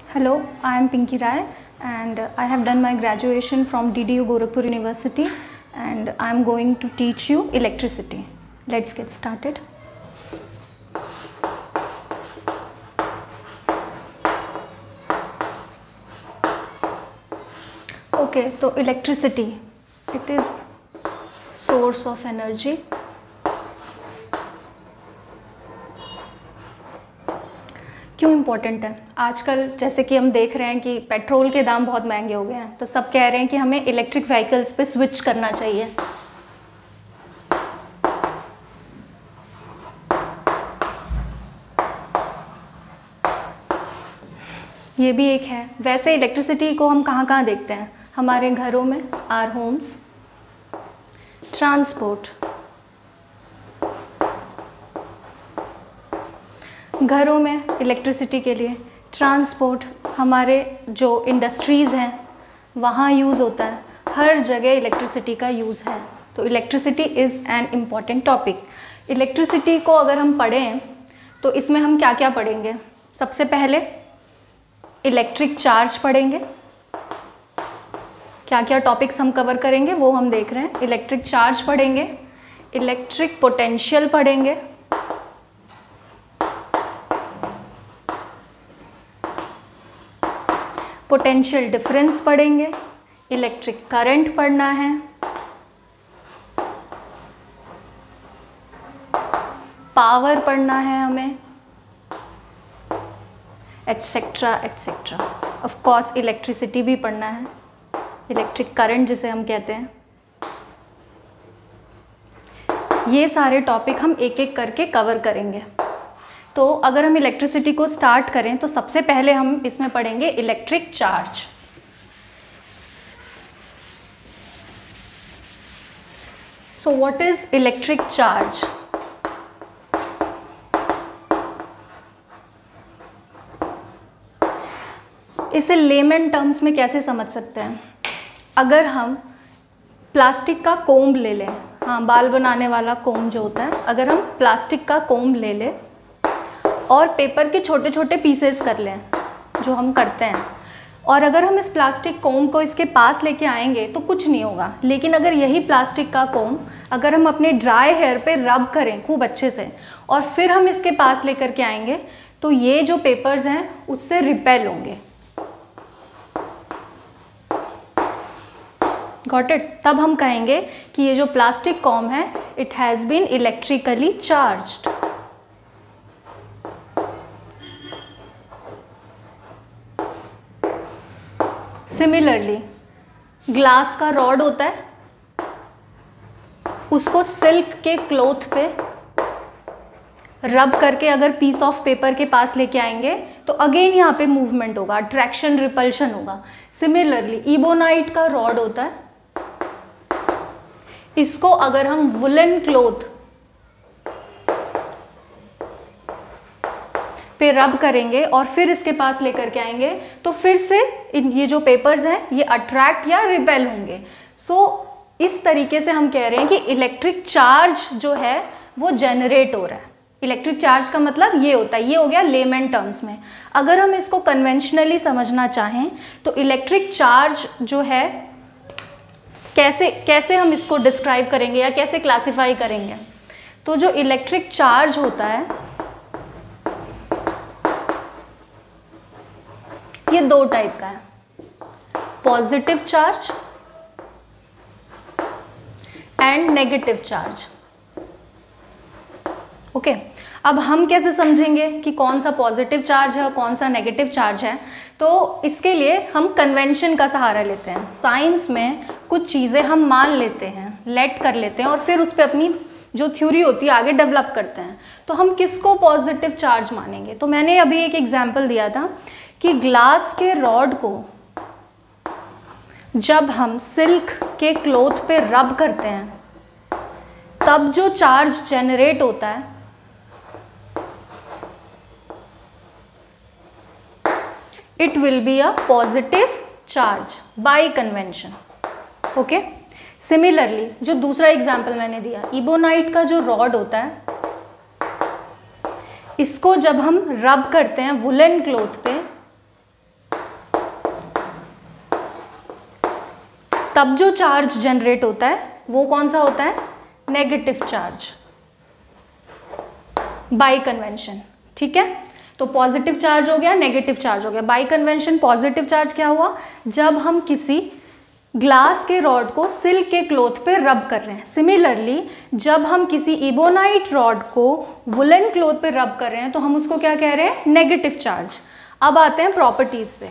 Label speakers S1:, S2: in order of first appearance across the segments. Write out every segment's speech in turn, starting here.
S1: Hello, I am Pinky Rai and I have done my graduation from DDU Gorakhpur University and I am going to teach you electricity. Let's get started. Okay, so electricity, it is source of energy. क्यों important है? आजकल जैसे कि हम देख रहे हैं कि पेट्रोल के दाम बहुत महंगे हो गए हैं, तो सब कह रहे हैं कि हमें इलेक्ट्रिक व्हीकल्स पे स्विच करना चाहिए। ये भी एक है। वैसे इलेक्ट्रिसिटी को हम कहाँ कहाँ देखते हैं? हमारे घरों में, आवर होम्स, ट्रांसपोर्ट, घरों में इलेक्ट्रिसिटी के लिए, ट्रांसपोर्ट, हमारे जो इंडस्ट्रीज़ हैं वहाँ यूज़ होता है, हर जगह इलेक्ट्रिसिटी का यूज़ है। तो electricity is an important topic. Electricity को अगर हम पढ़ें तो इसमें हम क्या क्या पढ़ेंगे? सबसे पहले इलेक्ट्रिक चार्ज पढ़ेंगे। क्या क्या टॉपिक्स हम कवर करेंगे वो हम देख रहे हैं। इलेक्ट्रिक चार्ज पढ़ेंगे, इलेक्ट्रिक पोटेंशियल पढ़ेंगे, पोटेंशियल डिफरेंस पढ़ेंगे, इलेक्ट्रिक करंट पढ़ना है, पावर पढ़ना है हमें, etcetera etcetera. Of course electricity भी पढ़ना है, इलेक्ट्रिक करंट जिसे हम कहते हैं। ये सारे टॉपिक हम एक एक करके कवर करेंगे। तो अगर हम इलेक्ट्रिसिटी को स्टार्ट करें तो सबसे पहले हम इसमें पढ़ेंगे electric charge. So what is electric charge? इसे लेमन टर्म्स में कैसे समझ सकते हैं? अगर हम प्लास्टिक का कोम्ब ले लें, हाँ, बाल बनाने वाला कोम्ब जो होता है, अगर हम प्लास्टिक का कोम्ब ले लें और पेपर के छोटे छोटे पीसेस कर लें, जो हम करते हैं, और अगर हम इस प्लास्टिक कोम्ब को इसके पास लेके आएंगे तो कुछ नहीं होगा। लेकिन अगर यही प्लास्टिक का कोम्ब अगर हम अपने ड्राई हेयर पे रब करें खूब अच्छे से और फिर हम इसके पास लेकर के आएंगे तो ये जो पेपर्स हैं उससे रिपेल होंगे। Got it? तब हम कहेंगे कि ये जो प्लास्टिक कोम्ब है it has been electrically charged. Similarly glass का रॉड होता है, उसको सिल्क के क्लॉथ पे रब करके अगर पीस ऑफ पेपर के पास लेके आएंगे तो अगेन यहाँ पे मूवमेंट होगा, अट्रैक्शन रिपल्शन होगा। सिमिलरली इबोनाइट का रॉड होता है, इसको अगर हम वुलन क्लॉथ पे रब करेंगे और फिर इसके पास लेकर के आएंगे तो फिर से ये जो पेपर्स हैं ये अट्रैक्ट या रिपेल होंगे। सो इस तरीके से हम कह रहे हैं कि इलेक्ट्रिक चार्ज जो है वो जनरेट हो रहा है। इलेक्ट्रिक चार्ज का मतलब ये होता है, ये हो गया लेमन टर्म्स में। अगर हम इसको कन्वेंशनली समझना चाहें तो इलेक्ट्रिक चार्ज जो है कैसे हम इसको डिस्क्राइब करेंगे या कैसे क्लासिफाई करेंगे? तो जो इलेक्ट्रिक चार्ज होता है ये दो टाइप का है, positive charge and negative charge. Okay, अब हम कैसे समझेंगे कि कौन सा पॉजिटिव चार्ज है और कौन सा नेगेटिव चार्ज है? तो इसके लिए हम कन्वेंशन का सहारा लेते हैं। साइंस में कुछ चीज़ें हम मान लेते हैं, लेट कर लेते हैं और फिर उस पर अपनी जो थ्योरी होती है आगे डेवलप करते हैं। तो हम किसको पॉजिटिव चार्ज मानेंगे? तो मैंने अभी एक एग्जांपल दिया था कि ग्लास के रॉड को जब हम सिल्क के क्लॉथ पे रब करते हैं तब जो चार्ज जनरेट होता है it will be a positive charge by convention. Okay, similarly जो दूसरा एग्जांपल मैंने दिया, इबोनाइट का जो रॉड होता है इसको जब हम रब करते हैं वुलन क्लॉथ पे तब जो चार्ज जनरेट होता है वो कौन सा होता है? Negative charge by convention. ठीक है, तो पॉजिटिव चार्ज हो गया, नेगेटिव चार्ज हो गया। बाय कन्वेंशन पॉजिटिव चार्ज क्या हुआ? जब हम किसी ग्लास के रॉड को सिल्क के क्लॉथ पे रब कर रहे हैं। सिमिलरली जब हम किसी इबोनाइट रॉड को वुलन क्लॉथ पे रब कर रहे हैं तो हम उसको क्या कह रहे हैं? Negative charge. अब आते हैं प्रॉपर्टीज पे।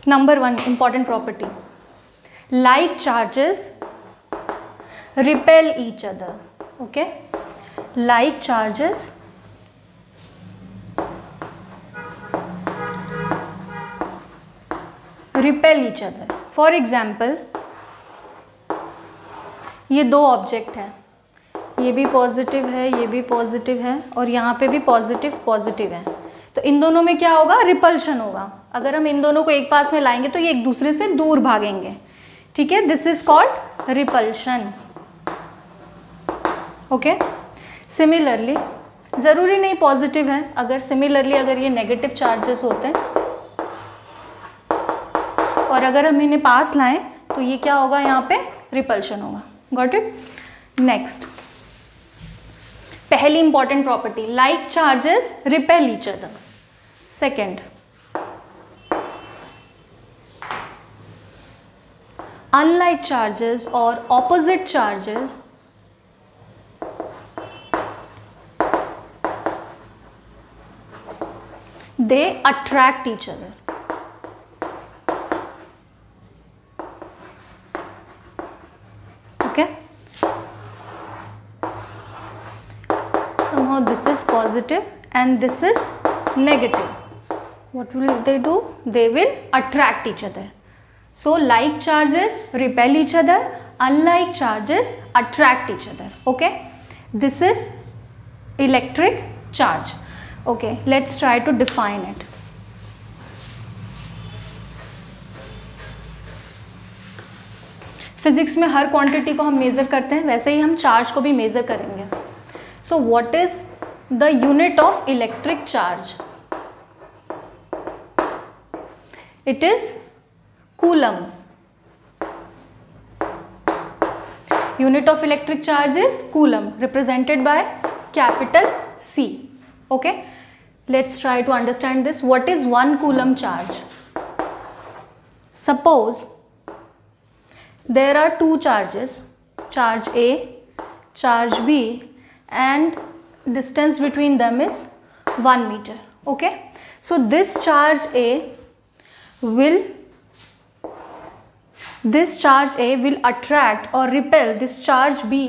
S1: Number 1 important property, like charges repel each other. Okay, like charges repel each other. For example, ये दो ऑब्जेक्ट है, ये भी पॉजिटिव है, ये भी पॉजिटिव है, और यहाँ पे भी पॉजिटिव पॉजिटिव है। तो इन दोनों में क्या होगा? रिपल्शन होगा। अगर हम इन दोनों को एक पास में लाएंगे तो ये एक दूसरे से दूर भागेंगे। ठीक है, this is called repulsion. Okay, similarly ज़रूरी नहीं पॉजिटिव है, अगर सिमिलरली अगर ये नेगेटिव चार्जेस होते हैं और अगर हम इन्हें पास लाएं तो ये क्या होगा? यहाँ पे रिपल्शन होगा। Got it? नेक्स्ट, पहली important property, like charges repel each other. Second, unlike charges और opposite charges they attract each other. Okay, somehow this is positive and this is negative. What will they do? They will attract each other. So like charges repel each other, unlike charges attract each other. Okay, this is electric charge. Okay, let's try to define it. Physics में हर quantity को हम measure करते हैं, वैसे ही हम charge को भी measure करेंगे। So what is the unit of electric charge? It is coulomb. Unit of electric charge is coulomb, represented by capital C. Okay, let's try to understand this. What is 1 coulomb charge? Suppose there are two charges, charge A, charge B, and distance between them is 1 meter. Okay, so this charge A will attract or repel this charge B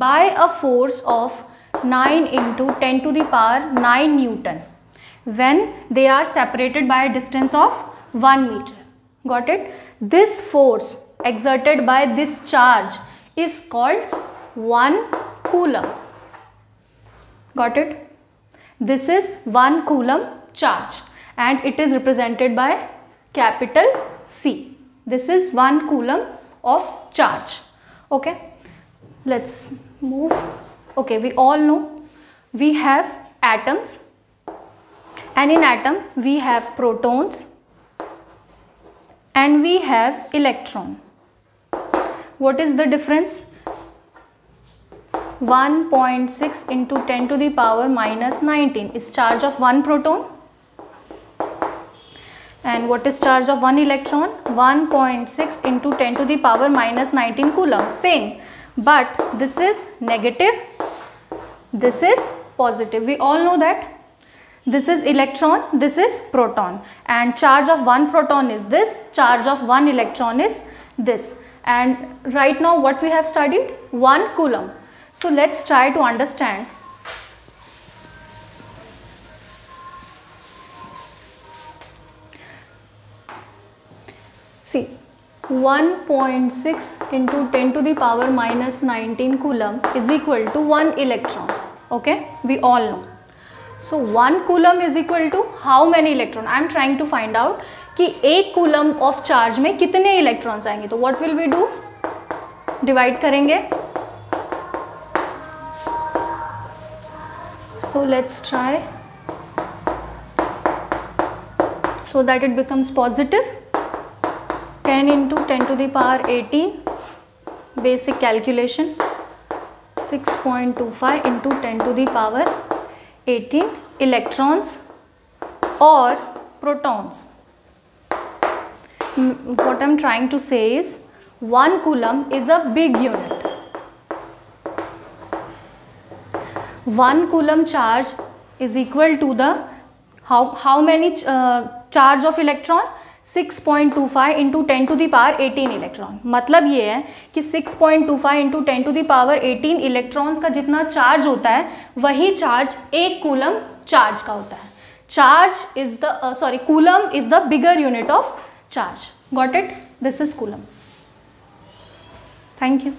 S1: by a force of 9 into 10 to the power 9 Newton when they are separated by a distance of 1 meter. Got it? This force exerted by this charge is called 1 coulomb. Got it? This is 1 coulomb charge and it is represented by capital C. This is 1 coulomb of charge. Okay, let's move. Okay, we all know we have atoms and in atom we have protons and we have electron. What is the difference? 1.6 into 10 to the power minus 19 is charge of 1 proton. And what is charge of 1 electron? 1.6 into 10 to the power minus 19 coulomb. Same, but this is negative, this is positive. We all know that this is electron, this is proton, and charge of 1 proton is this, charge of 1 electron is this. And right now what we have studied? 1 coulomb. So let's try to understand. See, 1.6 into 10 to the power minus 19 coulomb is equal to 1 electron. Okay, we all know. So 1 coulomb is equal to how many electron? I am trying to find out कि 1 coulomb of charge में कितने electrons आएंगे. तो what will we do? Divide करेंगे. So let's try so that it becomes positive. 10 into 10 to the power 18, basic calculation, 6.25 into 10 to the power 18 electrons or protons. What I'm trying to say is 1 coulomb is a big unit. 1 coulomb charge is equal to the how many charge of electron? 6.25 into 10 to the power 18 electron. मतलब ये है कि 6.25 into 10 to the power 18 electrons का जितना charge होता है वही charge 1 coulomb charge का होता है. Charge is the coulomb is the bigger unit of charge. Got it? This is coulomb. Thank you.